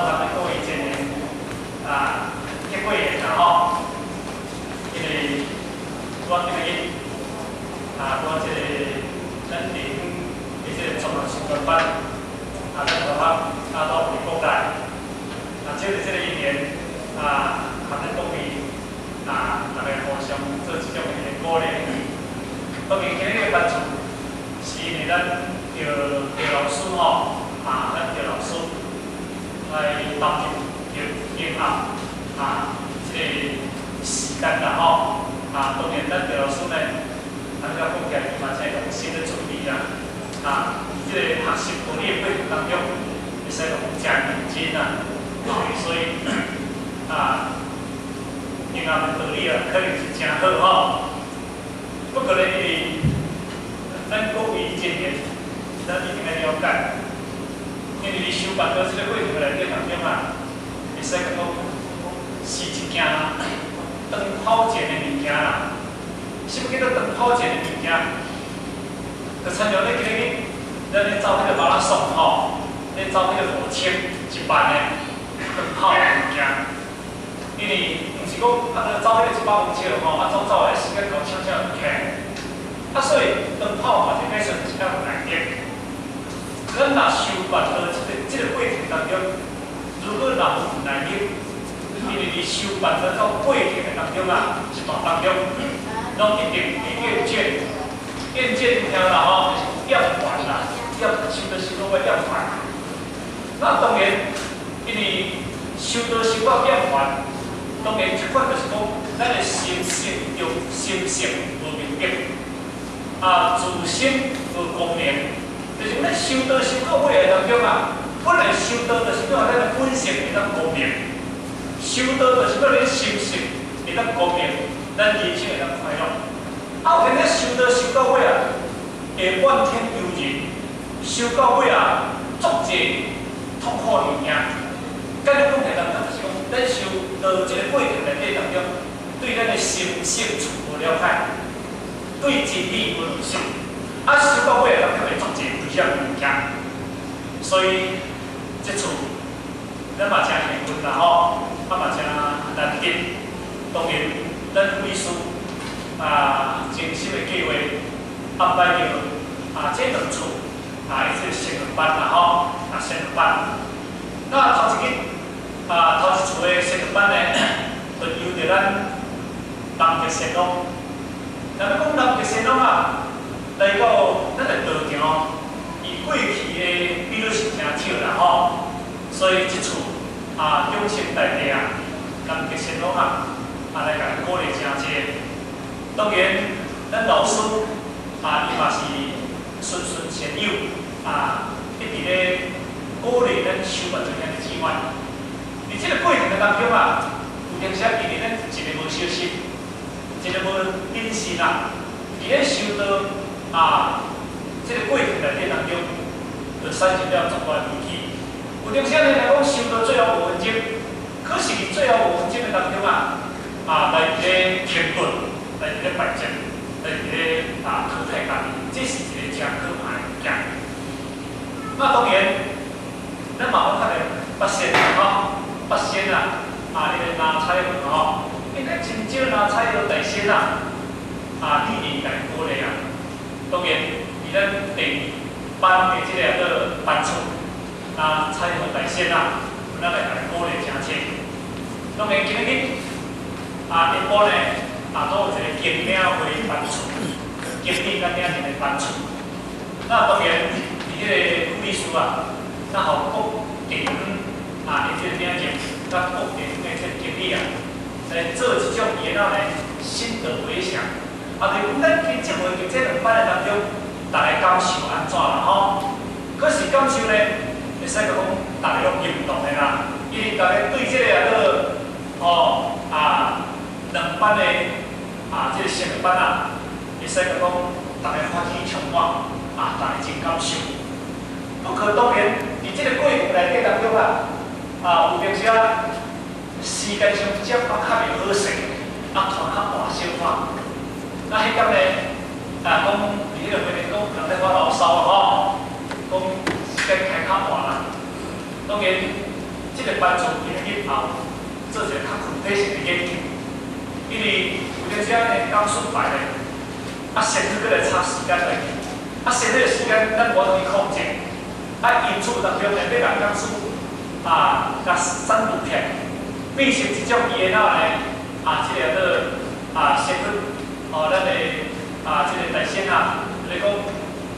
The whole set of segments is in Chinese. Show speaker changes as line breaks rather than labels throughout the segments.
咱们各位前年结过年啦吼，因为我今日我这个咱领的这个创业训练班咱同学到美国来，借着这个一年他们讲伊大家互相做这种的鼓励。当然，今日的班次是因为咱着老师吼，咱着老师来帮助着配合这个时间啦吼。当然，咱着老师呢，咱要讲起来嘛，才用心的准备啦。这个学习管理的过程当中，会使讲真认真啊。所以因阿们道理可能是真好吼。不可能因为咱国语今年，咱一定要了解，因为你修办到这个过程内底当中会使讲是一件长跑前的物件啦。什么叫做长跑前的物件？就参照咧今日咱咧走迄个马拉松吼，咧走迄个5000、10000的长跑的物件。因为毋是讲走迄个100公尺吼，走的时间够抢抢起。所以长跑嘛，就变成一项难点。咱若修办到这个过程当中，如果若有难点，因为你修办到过程的当中一段当中，拢一定会厌倦，厌倦有听啦吼，就是厌烦啦，修到要厌烦。那当然，因为修到厌烦。当然，一款就是讲，咱的心性要心性无明白，自心无光明，就是咱修道到尾的当中本来修道就是要咱的本性会当光明，修道就是要咱心性会当光明，咱人生会当快乐。有天咱修到尾会怨天尤人，修到尾足济痛苦物件。简单讲起来，就是讲，咱修道这个过程内底当中，对咱的心性无了解，对真理无认识，修到尾当中会足济危险的物件。所以，这次咱嘛真幸运啦吼，嘛真难得。当然，咱秘书精心的计划安排着这两处伊这个成人班啦吼，成人班。那头一日。头一厝的成人班呢，就由着咱南极神农。若要讲南极神农来到咱的道场，伊过去的比率是真少啦吼，所以即厝众生大地南极神农来甲鼓励真济。当然，咱老师伊嘛是顺前有一直咧鼓励咱修办这项的计划。伫这个过程的当中有当时因为咱一个无小心，一个无认真伫咧修道这个过程内底当中，就产生了重大的危机。有当时来讲修道最后5分钟，可是伫最后5分钟的当中来伫咧天顿，来伫咧摆正，来伫咧淘汰家己，这是一个真可怕的物件。那当然，咱嘛好看的发现八仙迄个拿彩虹应该真少拿彩虹大仙历年来鼓励当然，伫咱第2班的这个班处彩虹大仙咱来鼓励真济。当然，今日一般呢都有一个经领会班处，经理甲领一个班处。那当然，伫这个副秘书咱互各地方伊这个领导，甲各地方的这个经理来做一种伊呢心得回想。就是讲咱去接回去这2班的当中，大家感受安怎啦吼？可是感受呢，会使讲大家拢认同的啦，因为大家对这个2班的这个成人班会使讲大家欢喜充满大家真感受。不可当然，伫这个过程内底当中有当时时间上接较袂好势，团较大小看。那迄天呢，讲伫迄个会面讲人在发牢骚讲时间开较晚啦。当然，这个班组今日后做一个较具体性的研究，因为有阵时呢刚顺排咧，甚至佫来差时间来，甚至个时间咱无通去控制，因此当中呢要人讲师甲删除片，变成一种伊个呢即个身份咱个即个大仙就是讲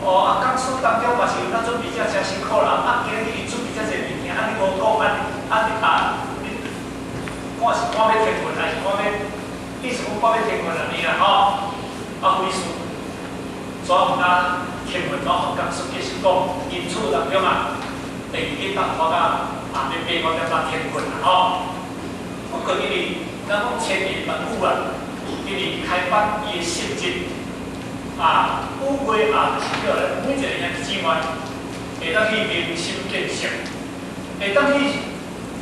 讲师当中嘛是有咱准备遮真辛苦啦，今日伊准备遮济物件，你无讲，你看是看要天文，还是看要，你是讲看要天文安尼啦非事，所以天文讲师继续讲，因此当中第二日当我要背我点天文不过因为咱讲千年万物因为开班伊个性质有月就是叫咧，每一个兄弟姊妹会当去明心见性，会当去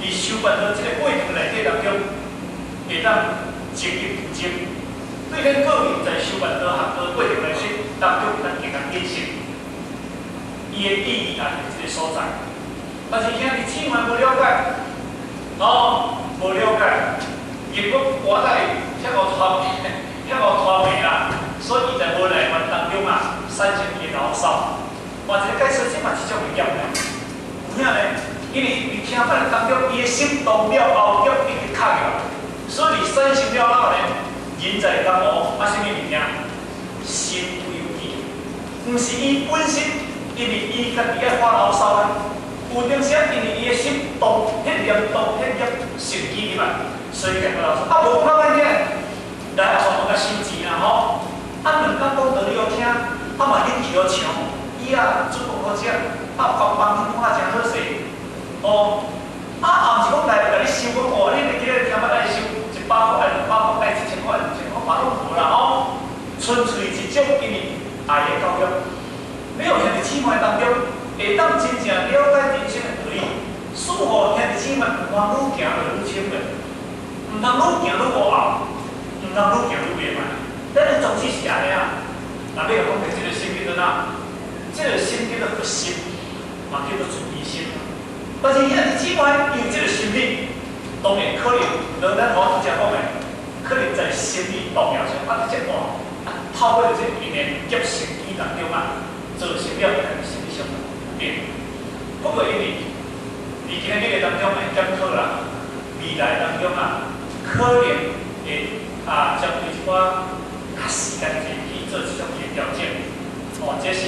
伫修办到即个过程内底当中，会当精益求精。对咱个人在修办道学过程内底当中，咱会当见识伊个意义即个所在。但是兄弟姊妹无了解，无了解，结果活在遐乌拖命所以伊在无奈湾当中产生伊个牢骚。换一个解释，即嘛是一种会验的。有影呢？因为伫听法当中，伊个心动了后，脚一直卡了，所以产生了后呢，人在讲什么物件？心不由己，毋是伊本身，因为伊家己爱发牢骚咧。有阵时因为伊个心动，迄念生气入来，所以讲牢骚。无讲歹听，来全部甲心钱两工讲道理好听，嘛演技好强，伊做功课食，帮帮看真好势。后毋是讲来甲你收讲你今日听捌爱收100块、200块、1000块、2000块，嘛拢无啦纯粹一种因为爱的教育。没有兄弟姊妹当中会当真正了解人生的道理，使互兄弟姊妹愈行愈清的，毋通愈行愈无效，毋通愈行愈袂歹。咱的宗旨是安尼若要讲到这个心叫做这个心叫做核心，嘛叫做主义心。但是兄弟姊妹有这个心理，当然可能，咱好拄则讲的，可能在心理动摇上这个透过这语言结成语当中造成了心理上的不便。不过因为伫今日当中检讨未来当中可能会针对一寡较时间前去做一种嘅调整。这是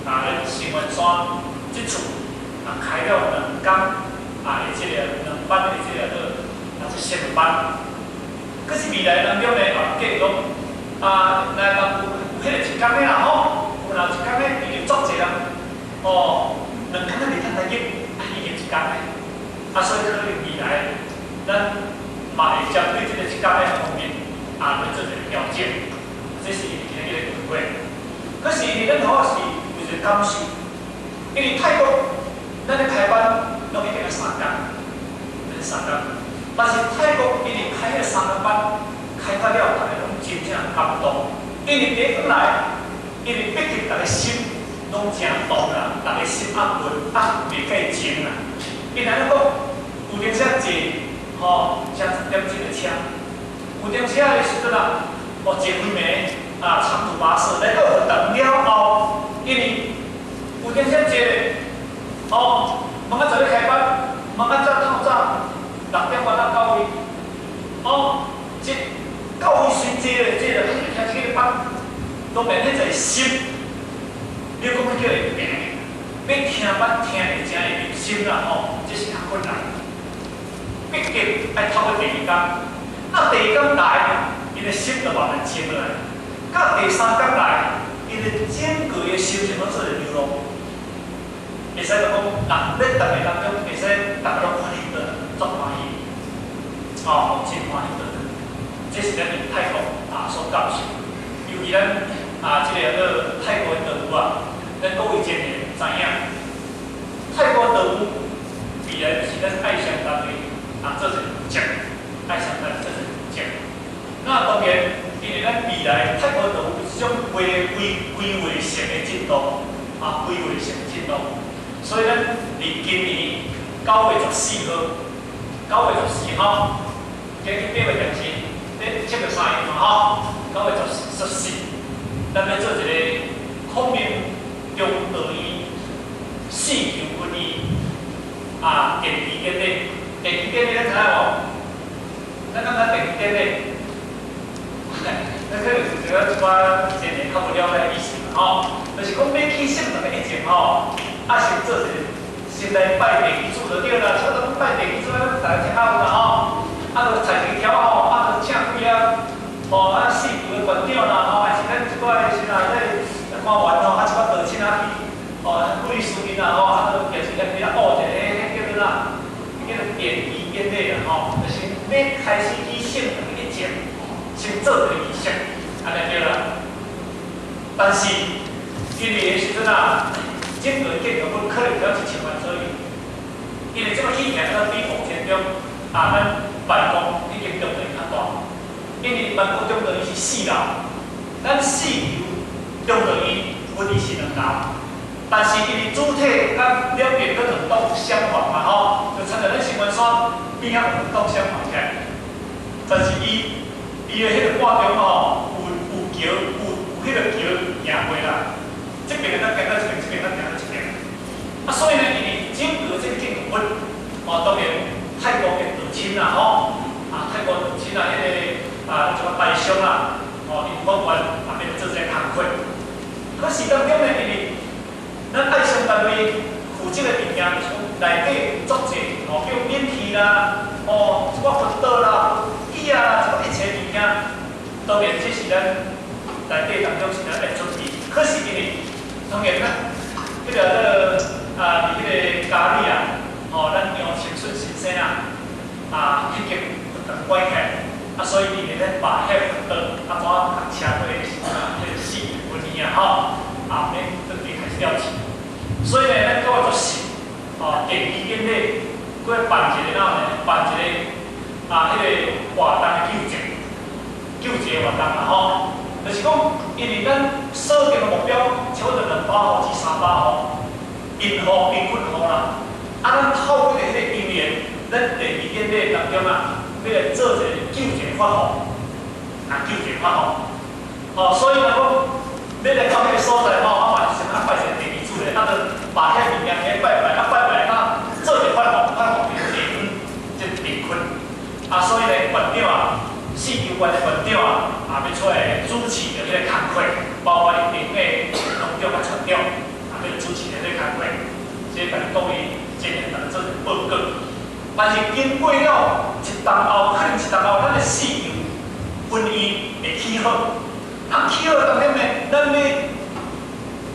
咱新闻山即处开了2天的这个2班的这个这新闻班。可是未来当中呢，计讲来有迄个1天的有1天的已经足济人2天的未通来入，已经1天的所以可能未来咱嘛会针对这个1天的方面来做一个调整。这是今日的规划。可是因为咱好是有一个感受，因为泰国咱咧开班拢一定要3天，但是泰国因为开迄个3天班，开到了大家拢真正感动，因为第一本来，因为毕竟大家心拢真动大家心压稳，袂介静因安尼讲，有阵时坐10点钟的车，有阵时的时阵坐几暝长途跋涉来到等了后，因为有阵时坐问我昨日开班，问我透早6点半到到位，这到位随坐咧，听这个班，都免迄个心，你讲叫会平，要听捌听会真会入心这是较困难。毕竟爱透过第2天，第2天来，伊的心就慢慢静落来。到第3天来，伊的整个的心情拢做流露。会使讲咱逐个当中，会使逐个拢欢喜的，足欢喜，真欢喜的。这是咱泰国所感受。尤其咱这个泰国的道务咱各位前年知影，泰国道务必然是咱爱乡单位做一个负责，爱乡单位做一个负责。那当然。因为咱未来泰国道有一种规划性的进度，规划性的进度，所以咱伫今年9月14号， 9月14号，今日8月14，你7月3日嘛吼，9月14，咱要做一个孔明中道义4球军医电池检礼，电池检礼咱知影无？咱感觉电池检礼，咱可能是一寡前年较不了解意思嘛吼，就是讲要起圣堂的以前吼，先做一个。先来拜地基主就对啦，像咱拜地基主，咱大家听有啦吼，就菜一条吼，请几啊4球的馆长啦吼，还是咱一寡是啦，官员吼，一寡道亲啊去，律师因啦吼，就就是迄个学一个，迄叫做啦，叫做典仪典礼啦吼，就是要开始起圣堂以前，先做一个仪式，安尼对啦。但是因为时阵啊。整个建筑物可能只要1000万左右，因为这个意见呢比目前中咱办公已经中等较大，因为办公中等于是4楼，咱4楼中等于分离是2楼，但是因为主体咱两边搁2栋相反嘛吼，就参照咱新闻所边仔有2栋相反起来，但是伊的迄个挂中吼有桥有迄个桥行过啦。这边咱行到这边，这边咱行到这边。所以呢，因为整个这个建筑物，当然泰国的道亲啦，泰国道亲啦，迄个什么大商啦，因官员要做这个工课。可是当中呢，因为咱爱商单位负责的物件，内底足济，叫免气啦，一寡辅导啦、椅啊，一切物件，当然这是咱内底当中是咱来准备。可是因为当然啦，迄个伫迄个家里啊，咱杨清顺先生啊，已经不断改起，所以伊咧把迄个灯怎甲车队迄个4球军医免准备开始了起。所以呢，咱9月14，电池检礼，佮办一个呢，办一个迄个活动的救济活动啦吼。就是讲，因为咱设定的目标差不多200户至300户，因户贫困户啦。咱透过迄个因缘，咱第2检礼当中要来做一个救济法务，救济法务。所以呢，讲要来到迄个所在嘛是先拜一个地基主的，就把遐物件先拜拜，拜拜做一个法务平这贫困。所以呢，馆长4球馆的馆长要出来主持着迄个工课，包括林美农长甲村长要主持着迄个工课，这甲你讲伊今年咱做报告。但是经过了1冬后，可能1冬后，咱的4球军医会起好。起好当中呢，咱要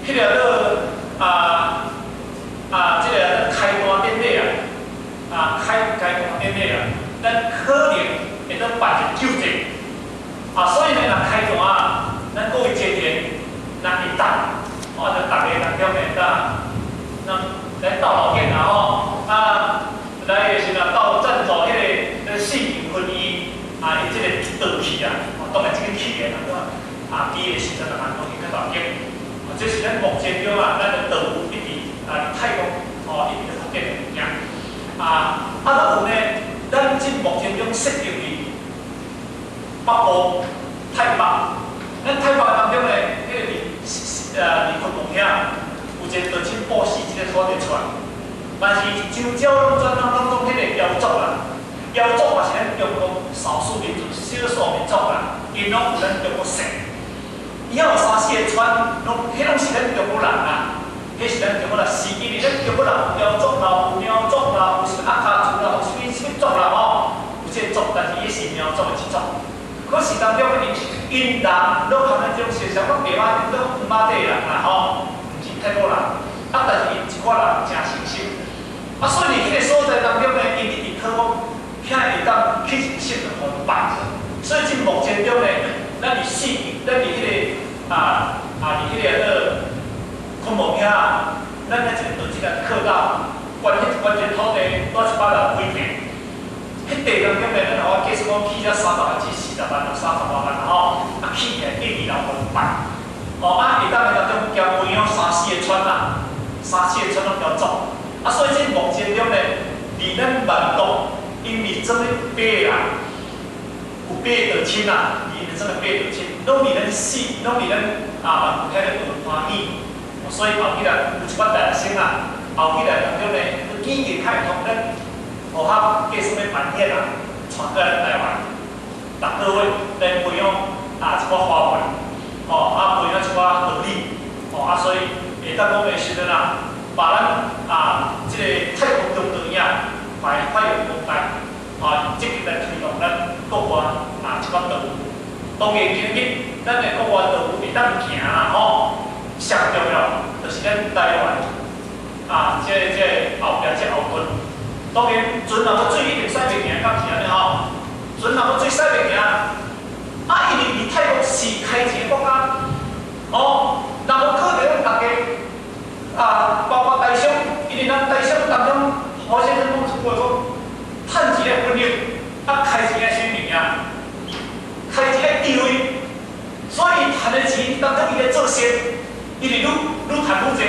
迄个这个开单典礼开单典礼咱可能会当办一个救济。所以呢，若开单咱各位节日，咱一档，就大家当中呢，来斗老见来是斗赞助迄个4球军医伊这个道气当然这个气的比的时阵东西较大间，这是咱目前中咱的道务一直泰国一直福建的物件。还有呢，咱目前中设定于北部、泰北，咱泰北当中呢，迄个离昆明遐有一个道亲布施这个土地出来，但是周遭拢迄个瑶族啦，瑶族嘛是咱中国少数民族、少数民族啦，因拢有咱中国姓。以后3、4个村，迄拢是咱中国人迄是咱中国人，是因为咱中国人有瑶族啦、有苗族啦、有什么阿卡族啦、有什么族啦有这个族，但是伊是苗族的一种。可是当中因人拢含咱种是像讲白马人、拢马地人毋是泰国人，但是因一寡人真诚实。所以伫迄个所在当中呢，因一直讨讲，遐会当起一个新的互办。所以目前中呢，咱伫迄个伫迄个昆明遐，咱咧一个道即个客道，完全土地多160几平，迄地当中呢，咱我计算讲起了300万至40万到30万起起来1、2楼互办。会当当中交培养3、4个村3、4个村拢交做。所以这目前中呢，离咱万国，因为什么白啦，有白就亲啦，伊什么白就亲，拢伫咱死，拢伫咱万古遐个文欢喜，所以后起来有一寡大学生啊，后起来当中呢，语言开通咱学校计什么版片啊，传过来台湾，各位来培养一寡花环，培养一寡道理，所以会当讲的时阵啊，把咱即个太空中长影发扬光大，积极来推动咱国外一寡道路。当然，今日咱的国外道路会当行啦，上重要就是咱台湾即个后壁这后盾。当然，船若要水一定驶袂行，敢是安尼吼？船若要水驶袂行，因为离泰国是开钱国家，若无可能大家包括台商，因为咱台商当中，何先生讲出过讲，趁钱的分量，开钱的啥物件，开钱的地位，所以赚的钱当中伊咧做生，因为愈赚愈济，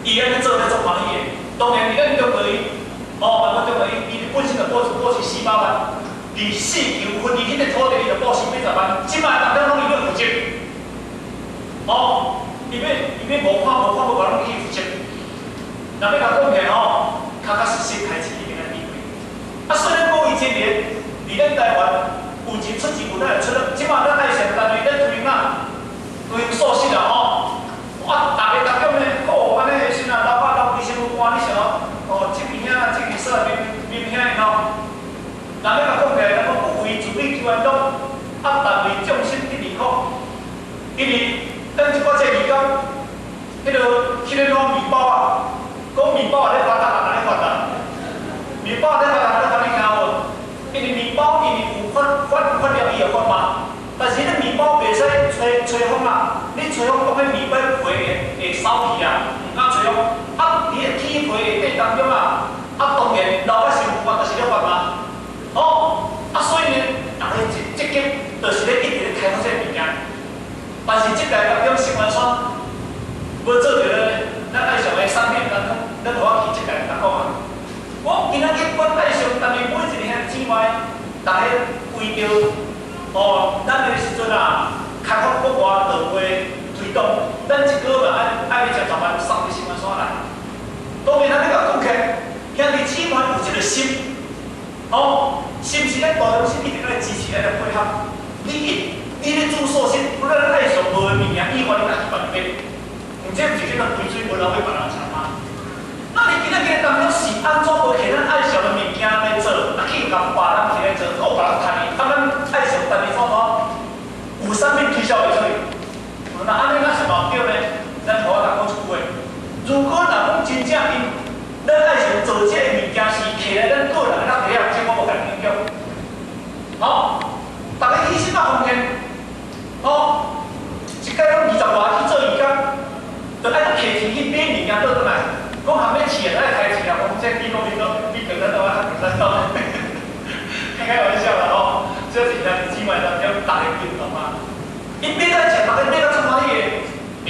伊安尼做咧做欢喜的。当然，伫咱中国万国中国伊本身就保持400万，伫四球分伊迄个土地，伊就保持80万，即摆当中拢伊要负责，伊要无看无讲拢去负责。若要甲讲起较实实开钱一定的地位。虽然过去今年伫咱台湾有钱出钱，有咱就出了，即摆咱爱上单位咱推行素食啦大家当中呢，安尼是啊，老爸老医生官，你想这边遐这边说面遐若要甲讲起来，咱讲不为自己求安乐，但为众生得利苦。因为咱一寡这味工，迄个面包讲面包咧发达，哪咧发达？面包咧发达，你听无？因为面包因为有发了伊就发嘛，但是迄面包袂使吹风啊！你吹风讲迄面包皮会烧去啊，唔敢吹风。你个起皮下底当中当然老百姓有法就是咧发嘛。所以呢，大家积极就是咧一直咧开发这物件。但是即代当中新闻线无做着咧，咱爱上的产品当中，咱互我去即代来讲啊。我今仔日阮爱上，但是每一年之外，大家为着咱个时阵开发国外道路推动，咱一个月爱10万送去新闻线来。当然，咱要甲讲起，兄弟姊妹有这个心，心是咱大众心一定爱支持，爱来配合。你咧做素食，不然爱上无的物件，以外你家己办买，这毋是叫做肥水无流去别人田吗？那你今仔日当中是安怎无摕咱爱上的物件来做，去甲别人摕来做，别人趁伊，咱爱上但是怎有产品推销袂出去？那安尼咱是冇对呢？咱互我讲一句话，如果若讲真正咱爱上做这个物件是摕来咱个人的体验，这我无甲你讲。大家起心方面。一届拢20外去做义工，就爱摕钱去买物件倒转来，讲含要钱爱开钱啊！讲这比讲比咱倒较简单倒，开玩笑啦这是咱姊妹当中大家运动嘛。伊买咱钱，大家买到出欢喜的，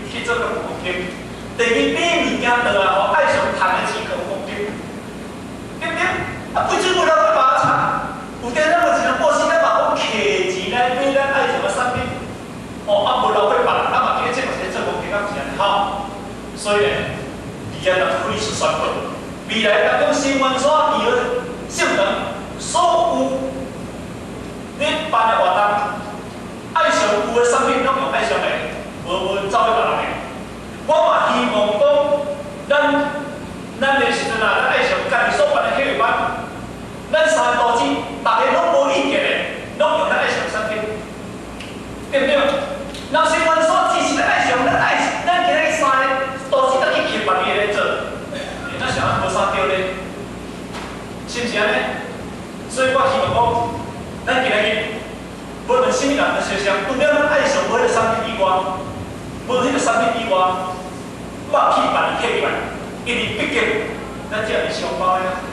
去做个公平。第二买物件倒来爱上赚的钱可公平，对不对？为什么咱要把它查？有啲咱无一人过死，咱嘛讲摕钱来买咱爱上的产品。无留血别人，嘛今日这目前做公平咁是安尼所以呢，第二就可以是宣布，未来当中新闻所伊个性能，所有你办的活动，爱上有的产品拢用爱上的，无走去别人的。我嘛希望讲，咱的时阵咱爱上家己所办的体育班，咱三个组织，大家拢无意见的，拢用咱爱上的产品，对不对？若新闻所支持咱爱上，咱今日三个都是去去别个咧做，咱想无啥对咧，是毋是安尼？所以我希望讲，咱今日无论什么人的学生，除了咱爱上无迄个产品以外，无迄个产品以外，我去别个客人，因为毕竟咱这是商包呀，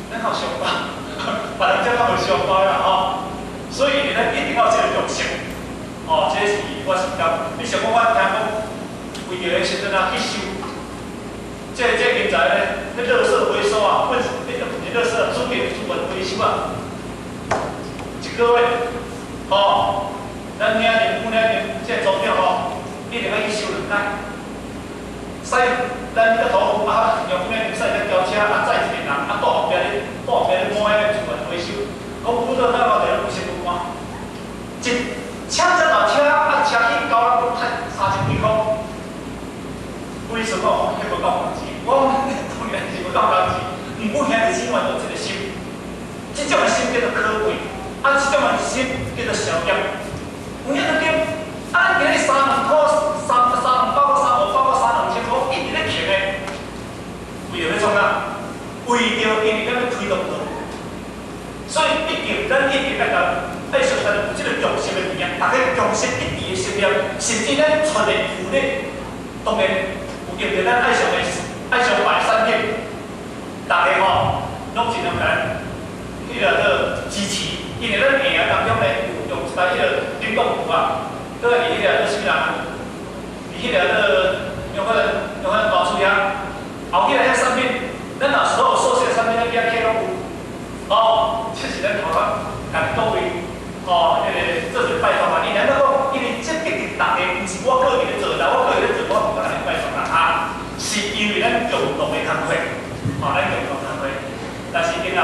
咱靠商包，别人这靠无商包呀所以咱一定要有这个用心。这是我是讲，你想讲我听讲，为着迄时阵去收，这现在咧，迄垃圾回收本是垃圾，主备主管维修啊，一个月，吼，咱领年、5年这租票吼，一定要去修2摆。使咱个头啊，用5年使咱交车啊，载一个人啊，到后壁咧摸迄主管维修，讲拄到到我哋50多万，一车这大车啊，车险交咱要赚30几块。为什么？迄无够工钱，我当然是无够工钱，毋过兄弟姊妹有这个心，这种的心叫做可贵，啊，这种的心叫做消业。有影就对，啊，今日3、2块、3包括3、5包括3、2千块，一直咧捡的，为着要创啥？为着因为咱要推动道路，所以毕竟咱一定要小咱有这个共识的理念，大家共识一致的信念，甚至咱出的福利，当然。有着咱爱上摆产品，大家吼拢尽量咱迄个支持，因为咱下啊当中咧有用一台迄个冷冻库啊，搁伫迄个什么人，伫迄个用迄大树遐，后起来遐产品，咱若所有所写的产品咱边起拢有，哦，这是咱头甲各位哦，做一拜访嘛，因为咱讲，因为这毕竟大家毋是我个人咧做，但我个人咧做，我唔敢来拜访人啊，是因为咱共同的工作，咱共同的工作。但是今仔，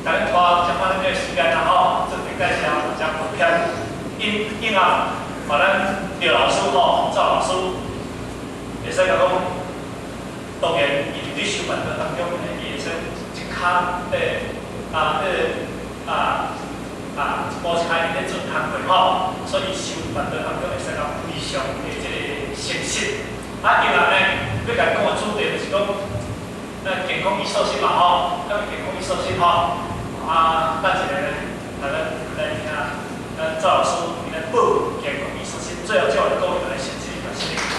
甲恁拖相关的时间啦吼，做一介绍，将图片，因啊，把咱赵老师吼，赵老师，会使甲讲，当然，伊伫咧修办的当中，伊会使一骹无开咧做工课吼，所以修办的当中会使到非常的这个诚实。啊，今仔呢，要甲讲的主题就是讲，健康与瘦身嘛吼，健康与瘦身吼，等一下呢，大家来听赵老师伊来报健康与瘦身，最后叫我们各位来先谢谢。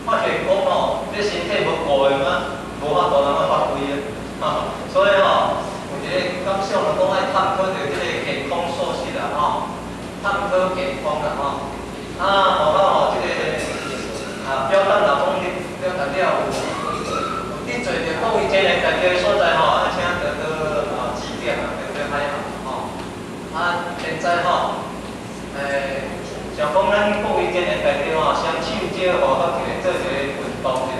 发现讲哦，这身体无顾的大家所在吼，请得指点啊，对不对？还好吼。现在吼，像讲咱各位今年大家吼，双手接好合起来做一个运动一下，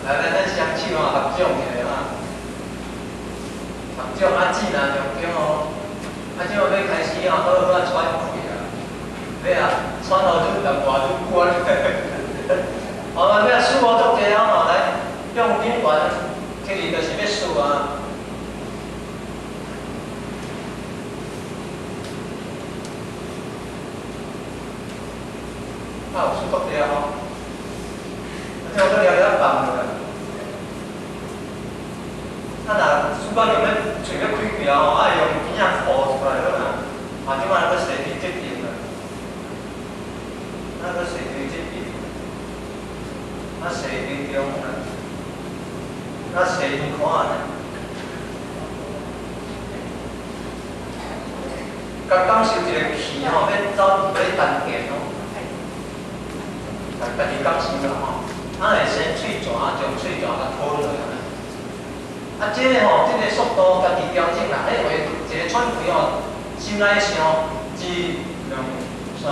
来咱双手合掌起来啊，合掌指若上叫吼，即要开始好好喘气啊，要喘好愈淡薄愈关。好了，要数好足济啊！来，用宾馆，其实就是要数啊。有数足济啊吼，即我搁聊聊放落来。若数到用要嘴要开开啊吼，用鼻仔呼出来了啦。即摆搁身体这边啦，搁身体这边。蛇对中啦，蛇耳看呢。刚刚受一个气吼，要走入去丹田咯，家己感受啦吼。会先喙蛇，将喙蛇甲拖落来。即个吼，即个速度家己调整啦。迄回一个喘气吼，心内想1、2、3、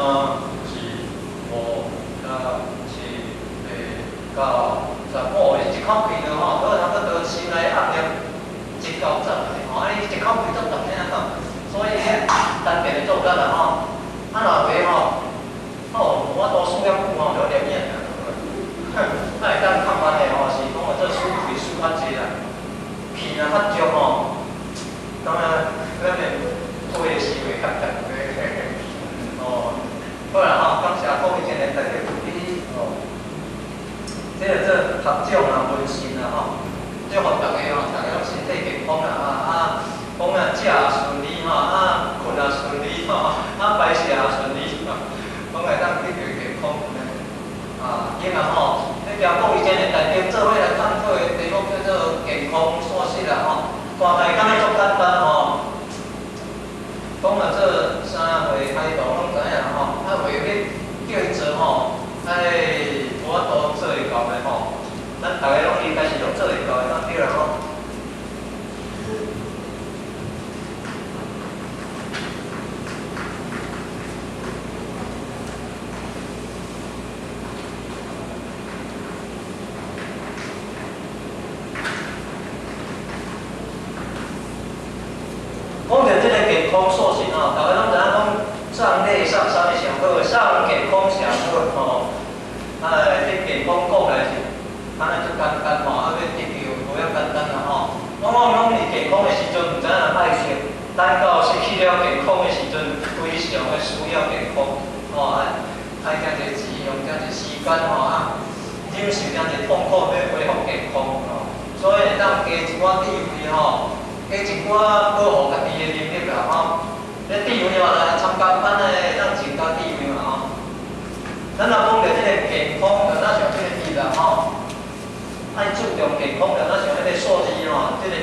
4、5、6、7、8、9、10，你一口气着吼，倒差不多心内压力1到10个吼，你一口气做10个吼，所以单边做得啦吼。若袂吼，我多数了久吼，就练练啦。会当较慢的吼，是讲做数气数较济啦，气若较足吼，当然咱的腿是会较重的。好啦吼，感谢各位今日大家注意哦。这合掌啊，温馨啊吼，祝福大家吼，大家拢身体健康啦讲食也顺利吼，困也顺利吼，排泄也顺利吼，讲会当继续健康今日吼，迄条各位今日大家做伙来探讨的题目叫做健康素质啦吼，大概讲的足简单吼，讲了这3回开头拢知影吼，为要叫伊做吼，无法度做会到的吼，咱大家拢应该是拢做会到的，对啦吼。讲到这个健康素质吼，大家拢知影讲上类上山上好，上健康上好吼。这健康讲来是，安尼足简单吼，要得着无遐简单啦吼。往往拢是健康的时阵，毋知影爱食，等到失去了健康的时阵，非常的需要健康吼。爱惊一钱，用惊一时间吼忍受惊一痛苦，要恢复健康吼。所以当加一寡智慧吼，加一寡保护家己的能力啦吼。这智慧嘛，来参加班诶，咱增加智慧嘛吼。咱若讲到这个健康，就咱上这个字啦吼，爱注重健康，就咱上迄个数字吼，这个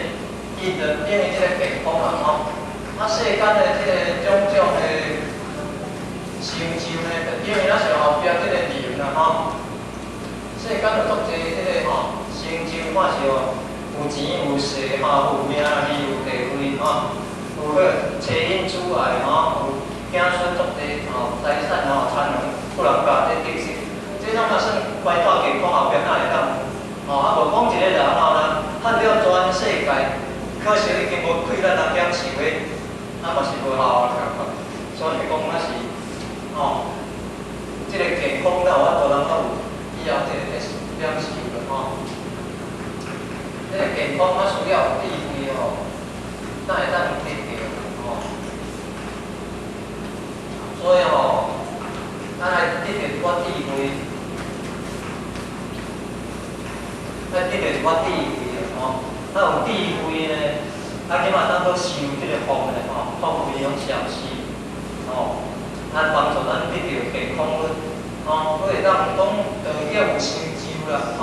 伊就等于这个健康啦吼。世间的这个种种的成就呢，就等于咱上后壁这个人啦吼。世间有足侪这个吼成就，看是有钱有势吼，有名利有地位吼，有妻因子爱吼，有子孙足侪吼，财产吼，产能。不能讲这特色，这种也算怀抱健康后壁哪会当？无讲一个人吼呢，赚了全世界，可惜已经无开咱人点想的，嘛是无效的。所以讲那是这个健康才有法度通有以后这个点想的吼。这个健康需要有智慧吼，才会当得到吼。所以吼。咱来得到一寡智慧，吼。咱有智慧呢，起码咱要修这个福呢，吼，福慧用上师，吼，帮助咱得到健康吼，可会当讲道业有成就啦，吼。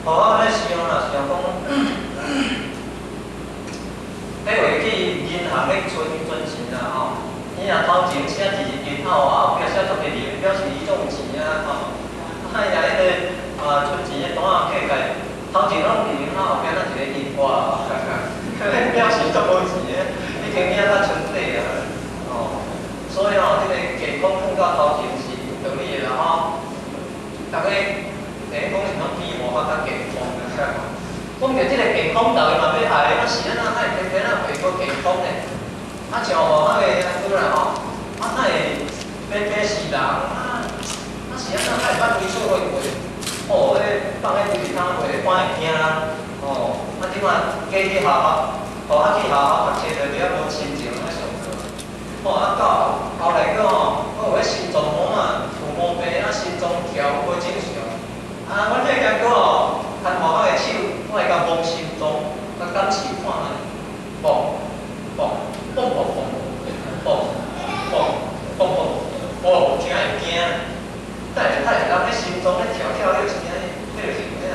好咧想啦，想讲，迄回去银行咧存钱啦，吼。伊若头前写字是日后后壁写足个字，表示伊总有钱啊吼。伊若迄个存钱的单仔客家头前拢伫后边仔一个樱花，表示足无钱诶，你经验较纯粹啊，哦，所以吼，这个健康放到头前是有道理的啦吼。大家讲是讲比我较健康的，讲着这个健康，大家嘛要爱，啊是安怎爱偏偏啊袂过健康呢？啊像吼那个安拄啦吼，啊那会变死人啊，啊是安怎爱捌规处会过？哦，迄放迄规日摊卖，看会惊啦。哦，啊，即摆加去学校，啊去学校读册就比较无亲情咧上课。哦，啊到后来个吼，有迄心脏毛啊，有毛病啊，心脏跳无正常。啊，阮迄个吼，牵摸我个手，我会甲摸心脏，甲感受看下，嘣嘣嘣嘣嘣嘣嘣嘣嘣，哦，听会惊。但是人咧心脏咧跳跳，迄是安尼，迄就是啥？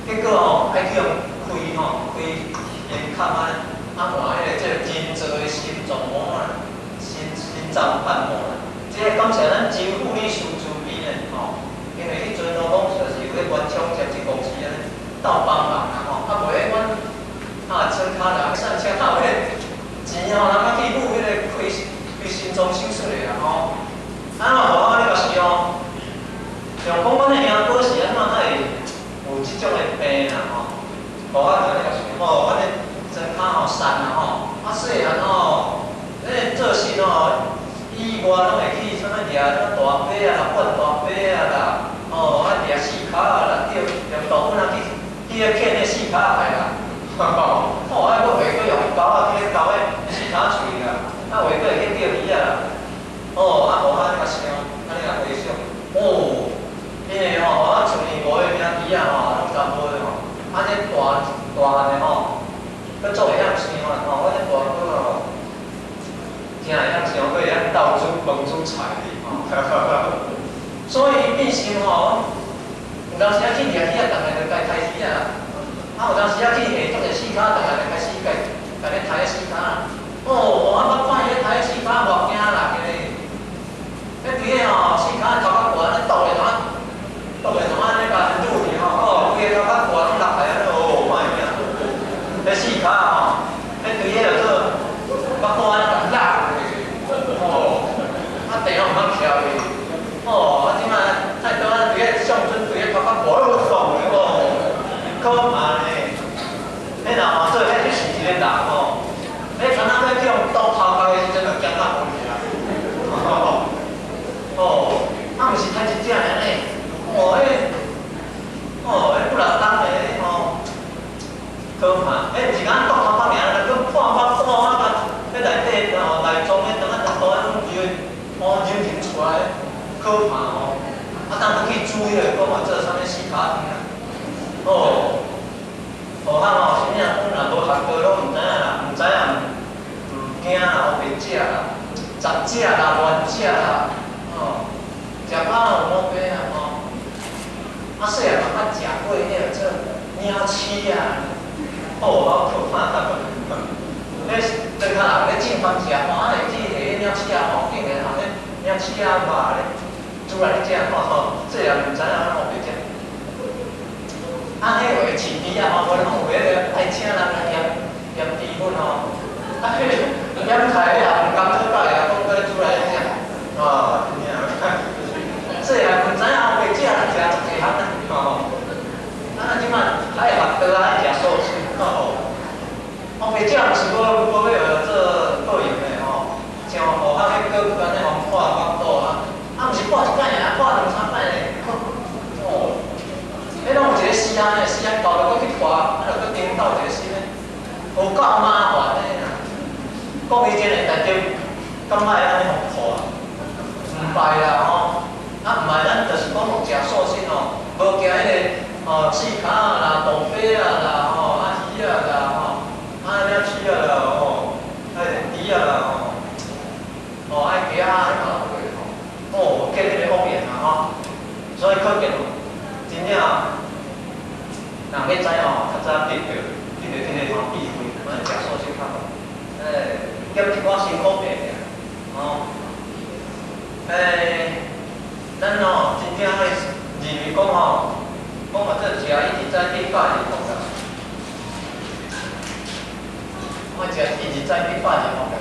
结果吼，爱去用开吼，开眼看啊，啊换迄个即个真做的心脏膜啊，心脏瓣膜啊。即个感谢咱金护理师助理呢，吼，因为迄阵咯讲就是有咧原厂接一公司安尼斗帮忙啊，吼，啊袂阮村骹人上车啊，有迄个钱吼，人较去付迄个开心脏手术的啦，吼。啊，互我咧就是哦，像讲阮的兄哥是安怎会有即种的病啦，吼。互我咧就是吼，阮的真骹吼瘦啦，吼，啊细汉吼，做事吼，意外拢会去啥物掠大马啊、灌大马啊啦，哦，啊掠四脚啊啦，钓大本啊去咧捡迄四脚来啦，哦，啊，我袂过用钩啊去咧钩迄四脚喙啦，啊，袂过会去钓鱼啊。哦，啊，互我咧甲想，安尼甲回想，哦，因为吼，我厝边无迄兄弟啊吼，拢查甫的吼，啊，这大汉的吼，佮做会晓生啦吼，我这大哥吼，真会晓生，佮会晓斗煮饭煮菜的吼，所以变成吼，有当时啊去掠鱼啊，逐个就家刣鱼啊，啊，有当时啊去下捉个四脚，逐个就开始家咧刣四脚啦，哦，我看伊咧刣四脚无惊啦，因为。迄规个吼，四脚头壳悬，咧倒咧怎啊？倒咧怎啊？咧甲拄去吼，哦，规个头壳悬拢落来安尼，哦，看伊啊！迄四脚吼，迄规个就做骨端甲拉去，哦，啊地拢毋通翘去，哦，啊即摆太多啊，规个上阵规个头壳悬咧爽咧，哦，可怕咧！迄若换做迄就是一个人吼，迄像咱要去用刀头壳的时阵，就惊到昏去啦，哦。哦，啊，毋是刣一只尔呢，哦，迄不老当的吼，可怕，毋是讲骨头壳尔，就去破啊，迄内底吼内脏迄当大拢揉成出来，可怕哦。啊，当去煮迄个，讲话做啥物四脚鱼啊？哦，哦，啊吼，啥物啊？阮若无学过，拢毋知影啦，毋惊啦，袂食啦，杂食啦，乱食啦。哦，食饱有毛病啊吼，啊细汉嘛捌食过迄个做鸟鼠啊，哦，好可怕！迄真卡人咧种番食，看会记迄鸟鼠啊吼，竟然吼迄鸟鼠啊肉咧煮来咧食吼，细汉毋知影怎袂食。啊，迄话饲猪啊吼，无人有迄个爱请人来验猪粪吼，啊迄验菜迄也毋甘做到呀，讲过煮来咧食，哦。细汉毋知影袂食，食足济项啦，吼。啊，即摆爱学刀啊，爱食素食，吼。我袂食，毋是要做做营的吼。像学校迄个安尼互破腹肚啊，啊，毋是破一摆尔，破两三摆咧。哦，迄拢有一个时间咧，时间到了，搁去拖，啊，着搁颠倒一个时咧，有够麻烦的啦。讲以前的大家，敢莫会安尼互破啊？毋歹啦吼。啊，毋係，咱就是讲食素食哦，无惊迄个四腳啦、大馬啦、吼啊魚啦、吼啊鳥鼠啦、吼啊豬啦、吼啊雞啊，迄個哦，見迄個方面啊，吼，所以可見哦，真正人要知哦，較早得着這個吼避諱，咱食素食較好，減一寡辛苦病哦，咱哦真正爱认为讲吼，讲嘛这食一直在顶百年风啦，我食一直在顶百年风啦。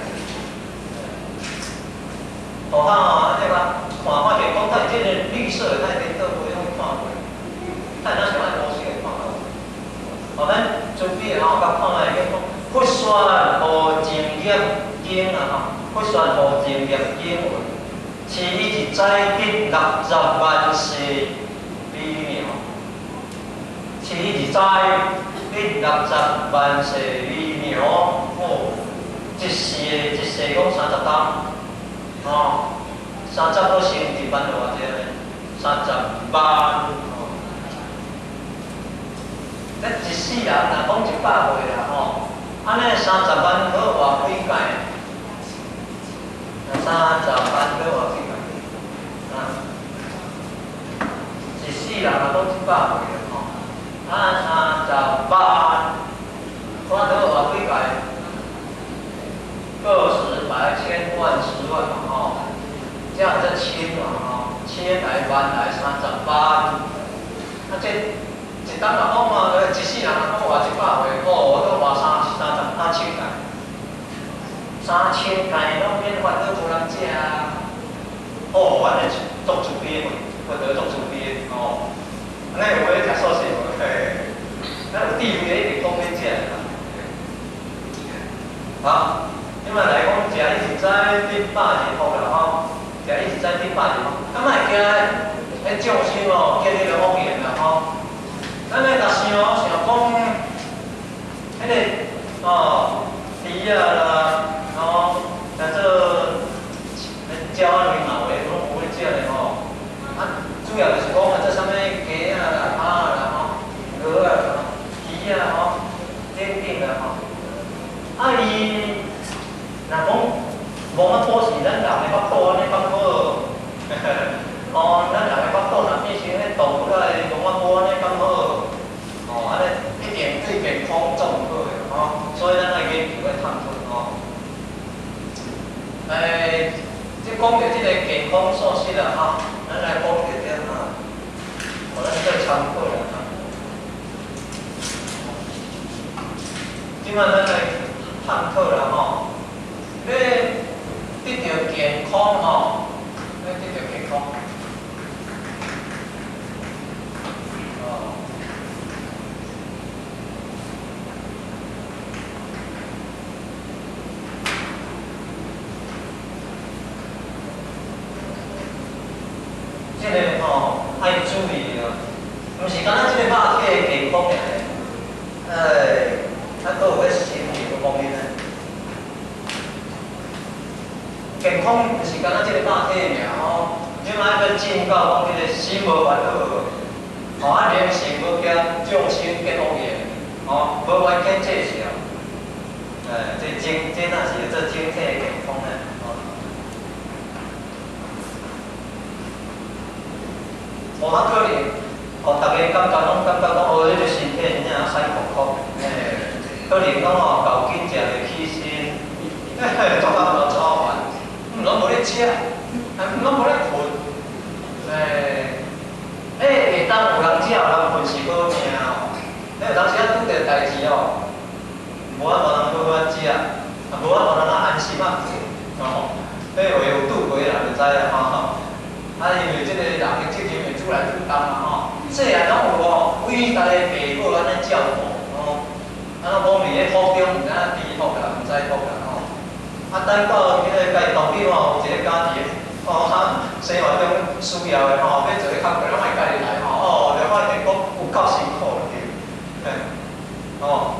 哦哈，对吧？看者讲它这个绿色的，它这个不用看过，它那是按模式看过。我们准备吼，甲看下个佛山无正业经啊吼，佛山无正业经文，是一直在顶60万世米秒，是一直在顶60万世米秒哦，一世讲30担。哦，30个乘1万就偌济咧，30万。咱一世人若讲100岁啦吼，安尼30万好偌几届？30万好偌几届？一世人若讲100岁啦吼，30万，看好偌几届？10、百、千、万、10万嘛吼，这样这千嘛吼，千来万来30万，这一当若讲嘛，一世人若讲活100岁，哦，都活3000届，3000届拢免烦恼无人食啊，哦，阮是做主编嘛，或者做主编哦，安尼有要食素食无？嘿，咱有地位的一定讲免食啦，好。因为来讲，食一直在顶100年后啦吼，食一直在顶100年后，啊莫惊迄众生哦，见迄个恶缘啦吼。咱咧若想讲，迄个哦，猪啊啦，吼，像做鸟啊、鸟的拢有咧食咧吼。啊，主要就是讲做啥物鸡啊啦、鸭啊啦吼、鹅啊啦、鱼啊吼、等等啦吼。啊伊。若讲无法度是咱人的法度安尼法好，哦，咱人的法度若变成迄动物来无法度安尼咁好，哦，安尼一定对健康总好的吼，所以咱来研究来探讨吼。即讲到即个健康素食啦吼，咱来讲一点哈，互咱做参考啦哈。即摆咱来探讨啦吼。要得到健康吼，要得到健康。哦。这个吼爱注意哦，毋是干那这个肉体的健康尔，都有个心理个方面咧。健康毋是干那即个肉体尔吼，即摆要进到讲迄个心无烦恼，吼啊良心无惊，众生皆恶业，吼无完全戒少，这那是做整体的健康咧，吼。无法可能，吼大家感觉拢感觉讲，哦，迄个身体真正使苦苦，可能讲吼够紧食着起身，做到无操烦。拢无咧食，拢无咧困，会当有人食，有人困是好命哦。有当时拄着代志哦，无法度通好好食，无法度通安心啊哦。迄话有拄过啦，就知啦吼。啊，因为即个人的责任会愈来愈重嘛吼。细汉拢有哦，伟大的爸母安尼照顾哦，啊，拢讲伫咧苦中毋知影知福啦，毋知福啦吼。啊，等到迄个家当面吼，有一个家庭，哦，生活中需要的吼，要做较贵，拢爱家己来吼，哦，了发现讲有够辛苦了，哦，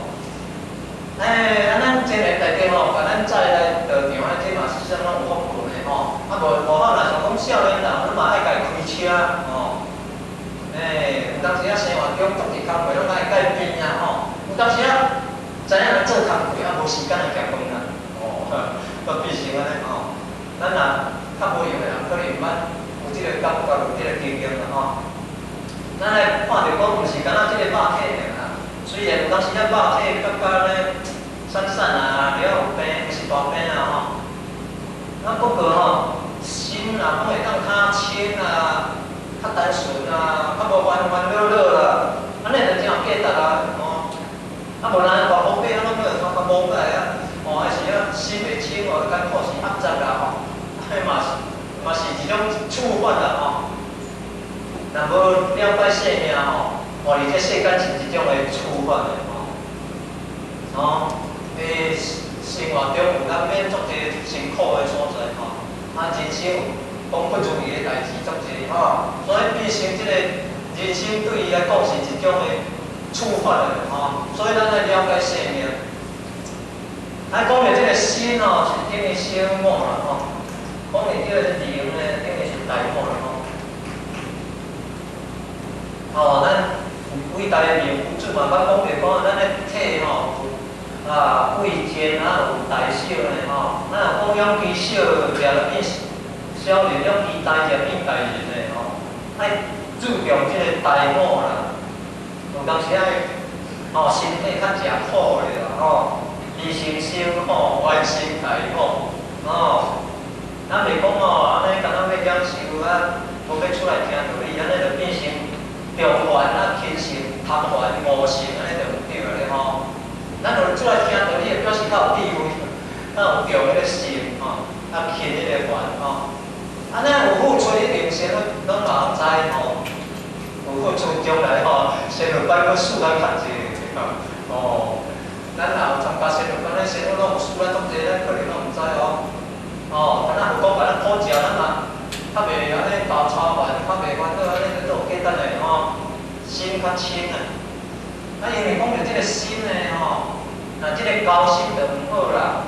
咱真个内底吼，甲咱载来道场啊，这嘛是相当有福分的吼，啊无好，若像讲少年人，咱嘛爱家己开车，哦，有当时啊生活中独立工课，拢爱家己变啊吼，有当时啊知影来做工课，啊无时间来行饭啊。都必须安尼吼，咱若较无用的人，可能毋捌有即个感觉，有即个经验啦吼。咱来看着讲，毋是干那即个肉体尔啦，虽然有当时啊肉体感觉咧散散啊，了有病，毋是大病啊吼。啊不过吼，心若讲会当较轻啊，较单纯啊，较无烦烦恼恼啦，安尼就真有价值啊，哦。啊，无咱大方面啊，拢要较无解啊，哦，还是啊心袂清哦，艰苦是压榨啦吼，迄嘛是一种处分啦吼。若无了解生命吼，活伫这世间是一种的处分的吼。哦，生活中有难免足侪辛苦的所在吼，啊，人生讲不如意的代志足侪吼，所以变成这个人生对伊来讲是一种的处分的吼，所以咱来了解生命。啊，讲到这个心哦，是等于小我啦吼，讲到这个灵呢，等于是大我啦吼。哦，咱伟大的名父祖嘛，捌讲着咱的体吼，啊，贵贱啊，有大小的吼。咱若讲养其小，就变小人；养其大，就变大人的吼。爱注重这个大我啦。有当时爱，吼，身体较食苦的啦吼，牺牲心吼，完成大我，吼。咱袂讲吼，安尼敢若要享受啊，无要出来听道理，安尼就变成。中原啊，轻信、贪玩、无信，安尼就唔对咧吼。咱就出来听道理，表示较有智慧，较有中迄个心吼，较轻迄个缘吼。安尼有付出一定先，拢人知吼。有付出将来吼，先落班要输咱读册哦。咱若有参加先落班咧，先拢有输咱足济，咱可能拢唔知哦。哦，但咱有讲把咱苦食，咱嘛。较袂安尼搞操烦，较袂烦恼，安尼都有简单的吼，心较轻啊。啊，因为讲到这个心呢吼，那这个高心就唔好啦。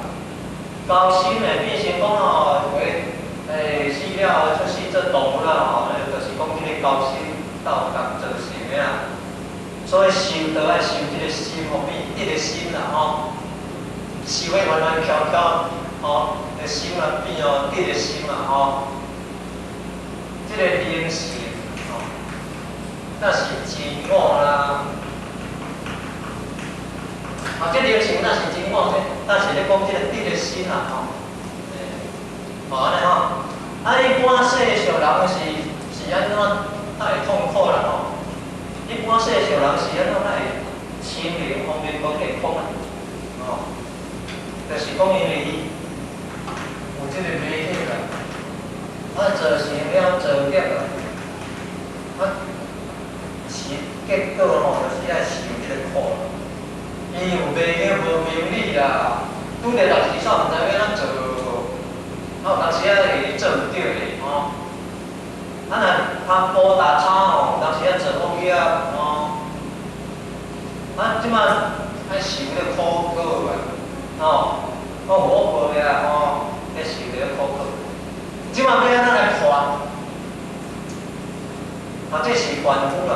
高心呢变成讲吼，死了出世做动物啦吼，就是讲这个高心道德造成的啦。所以修道爱修这个心方面，一个心啦吼，修的弯弯翘翘吼，个心啊变哦，一个心嘛吼。这个灵性吼，那是真我啦。啊，这灵性那是真我，那是咧讲这个得个心啦吼。吼安尼吼，啊一般世俗人是安怎，他会痛苦啦吼。一般世俗人是安怎，他会心灵方面无健康啊。哦，就是讲因为伊有这个媒体啦。啊，造成了造业啊，啊，是结果吼，就是爱受这个苦。伊有袂晓无明理啦，拄着当时煞毋知要怎做，啊，有当时啊会做唔对的吼。啊，若拍波打叉吼，有当时啊做恶业吼。啊，即摆爱受这个苦果啊，吼，我无报呀吼，要受这个苦果。即摆要安怎来看？啊，这是凡夫啦。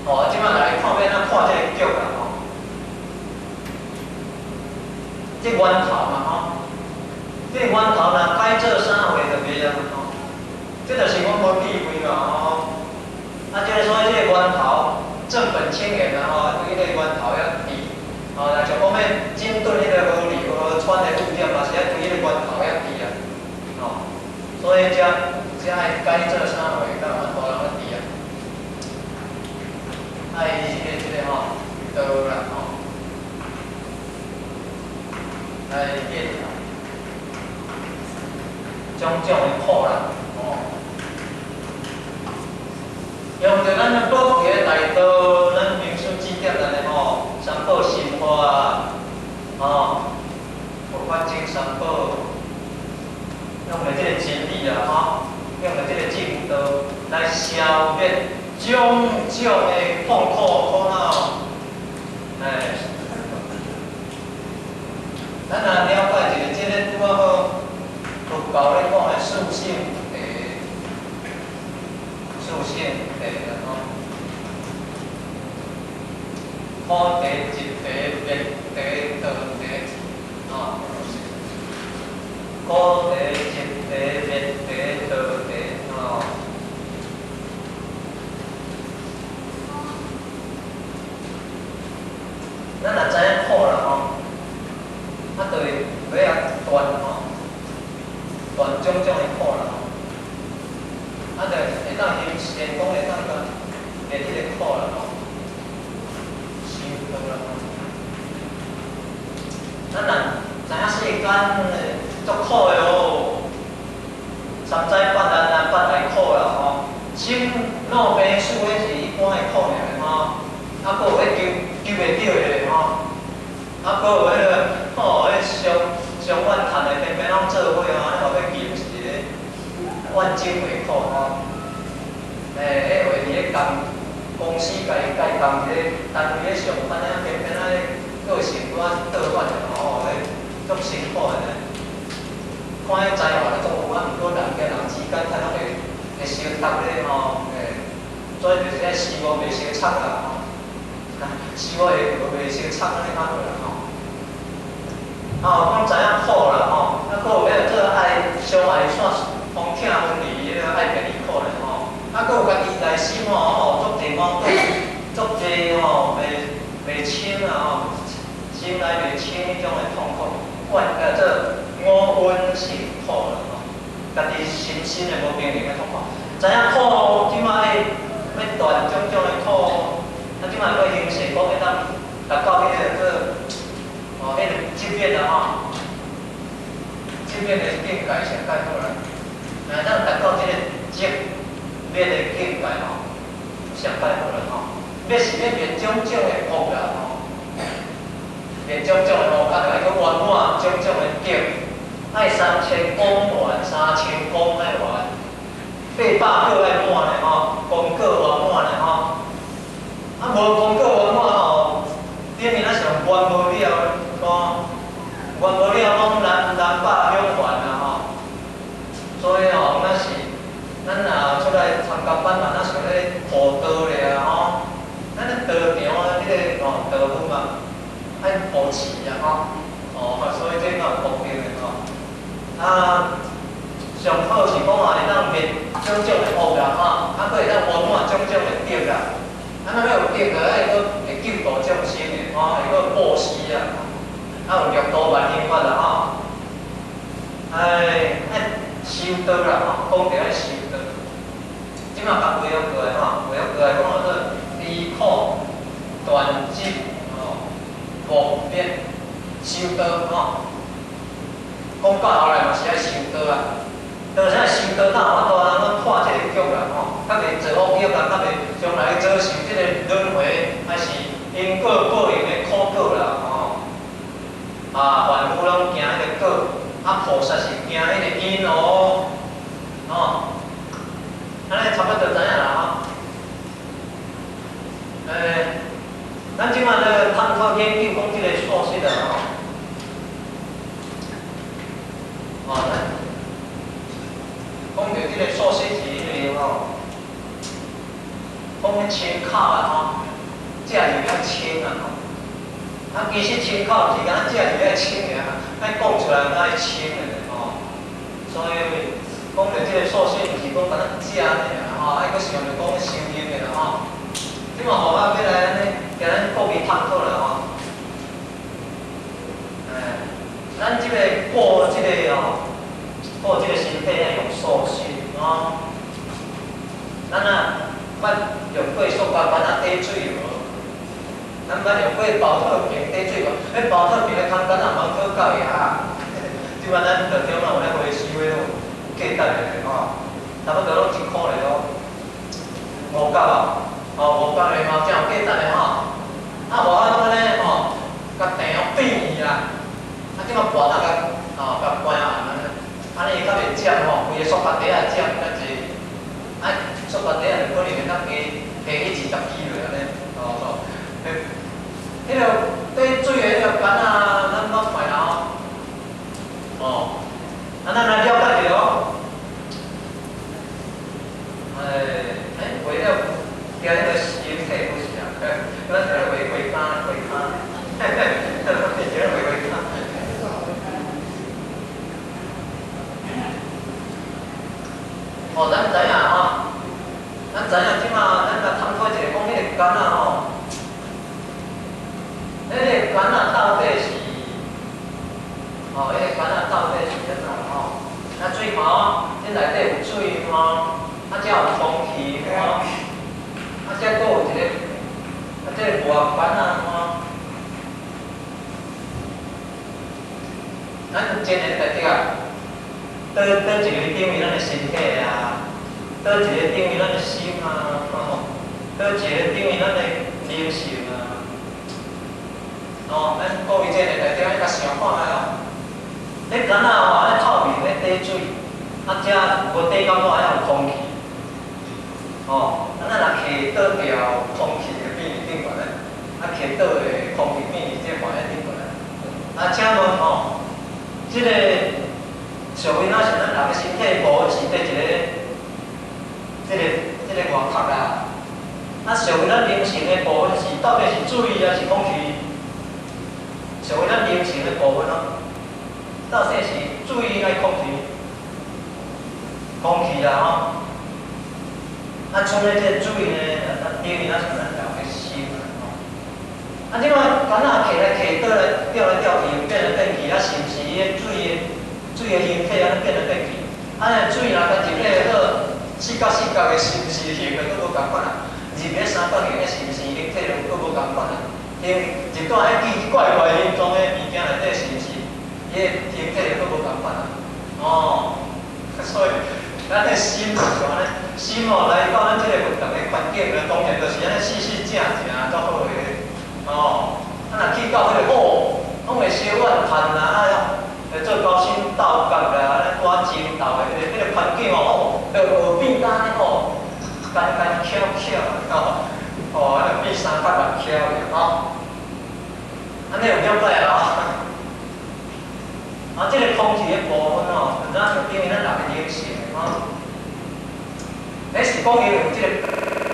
哦，即摆来看要安怎看这个脚啦吼。这源头嘛吼，这源头若该做啥话就袂啊吼。这就是讲无智慧嘛吼。啊，这个所以这个源头正本清源啦吼，对迄个源头要低。哦，若像讲要整顿迄个河流河川的污点嘛，是要对迄个源头要低啊。哦，所以才爱该做啥话，甲源头要低啊。爱这个吼道啦吼，来变啦，种种的苦啦，哦。用着咱的宝贵大道，咱名书指点咱的吼，三宝心法，吼，佛法经三宝，用着这个真理啊，吼，用着这个正道来消灭种种的痛苦苦恼，哎，咱若了解一个这个拄啊好，佛教咧讲的属性属性啦吼，苦地、集地、灭地、道地，吼，苦地、集地、灭地、道地，吼。咱若知影苦啦吼，啊，就是要断吼，断种种的苦啦。阴线，讲会当个下迄个苦啦吼，收到啦吼。咱若知影世间足苦的哦，三载八难八来苦啦吼。生老病死迄是一般的苦尔吼，啊，佫有迄救袂着的吼，啊，佫有迄个吼，迄上怨叹的，偏偏拢做伙吼，你互要经是一个怨憎会苦吼。迄为伫咧公司家己甲伊共一个单位咧上班啊，偏偏咧个性拄啊倒转的吼，足辛苦的呢。看迄才华咧足有啊，毋过人甲人之间才拢会相搭咧吼，所以就是咧事务袂相冲啦吼，事务袂相冲安尼较好啦吼。讲知影苦啦吼，啊，佫有要做爱相爱线风景分离，迄个爱别离苦咧吼。啊，佫有家己内心吼，足侪矛盾，足侪吼袂清啊吼，心内袂清迄种的痛苦，这五蕴是苦啦吼，家己心的无平衡的痛苦，知影苦，即摆要断种种的苦，啊，即摆要形势讲会当达到迄个迄个质变啦吼，质变的境界上介好啦，咱达到即个质变的境界吼，上介好啦吼。要是要灭种种的恶啦吼，灭种种的恶，啊，就爱去圆满种种的德，爱3000功完，3000功爱完，800个爱满的吼，功课圆满的吼，啊，无功课圆满吼，顶面啊上圆无了，讲圆无了，讲南北两完啦吼，所以吼，咱是咱若出来参加班嘛，咱是咧护道咧吼，咱咧道场啊，迄个道分嘛，爱保持啊吼，所以这个有公平的吼。啊，上好是讲会当灭种种的恶啦吼，啊，佫会当圆满种种的德啦。啊，咱要有德个，爱佫会救度众生的吼，会佫布施啊，啊有六度万行法啦吼。爱修道啦吼，讲着爱修道。即马讲为了过来吼，为了过来讲做离苦、断集吼、无变、修道吼。讲到后来嘛是爱修道啊，就是爱修道，哪有法度通破这个局啦吼，较袂做恶业啦，较袂将来遭受这个轮回，还是因果报应的苦果啦吼。啊，凡夫拢行迄个果，啊，菩萨是行迄个因哦，吼，安尼差不多知影啦吼。咱即马咧探讨研究讲这个素食啦吼。讲到这个素食时阵吼，讲迄清口啊吼，食就要清啊吼。啊，其实清口是敢若食就要清尔，爱讲出来爱清的吼。所以讲到这个素食，毋是讲敢若食尔吼，爱佫想着讲修行的啦吼。即马后仔要来安尼，甲咱各位探讨啦吼。咱即个过即个吼。过这个身体要用素食吼，咱捌用过塑胶板底水无？咱捌用过保特瓶底水无？迄保特瓶的空间也蛮可靠呀。即摆咱道场嘛有咧回收的，有价值的吼，差不多拢1箍咧咯，5角啊，5角的吼，真有价值的吼。啊，无啊，安尼吼，甲地哦变去啦，啊，即摆搬甲甲搬啊安尼。安尼伊较袂占吼，规个塑胶袋也占较济，啊，塑胶袋也可能会当加去20kg安尼，吼。迄个底水的迄个板啊，咱捌卖啦吼，咱来了解着哦。为了惊迄个身体不是啊，咱就来回骹，变成回骹。咱知影吼，咱知影即马咱来探讨一下，讲迄个肝啊吼，迄个肝啊到底是，迄个肝啊到底是怎样吼？啊水吼，这内底有水吼，啊才有空气这个外观啊，咱真诶在底倒一个等于咱的身体啊，倒一个等于咱的心啊，倒一个等于咱的灵性啊。咱各位这个内底，你甲想看卖哦。你敢若安尼透明的底水，遮无底感觉还有空气。咱若摕倒掉空气会变伫顶悬咧，摕倒的空气变伫这环的顶悬咧。请问这个上面是咱人的身体部是伫这个外壳啦。上面咱灵性的部分是到底是水还是空气？上面咱灵性的部分到底是水还是空气？空气啦剩下这水呢，等于咱是咱人的心即摆敢若摕来摕倒来吊来吊去，变来变去，是毋是伊个水的形体变来变去？水若甲入咧好四角四角的，是毋是形的佫无共款啊？入咧三角形的，是毋是形体佫无共款啊？因为入到迄奇怪怪形状的物件内底，是毋是伊个形体佫无共款啊？所以咱的心就是安尼，心来到咱这个运动的环境当然就是安尼四四正正足好个。若去到迄个拢会小怨叹啦，做高薪斗角啦，安尼大争斗的，迄个环境就变干咧干干巧巧安尼变三角六巧的安尼有了解这个空气的部分咱就等于咱人的灵性是讲因为这个。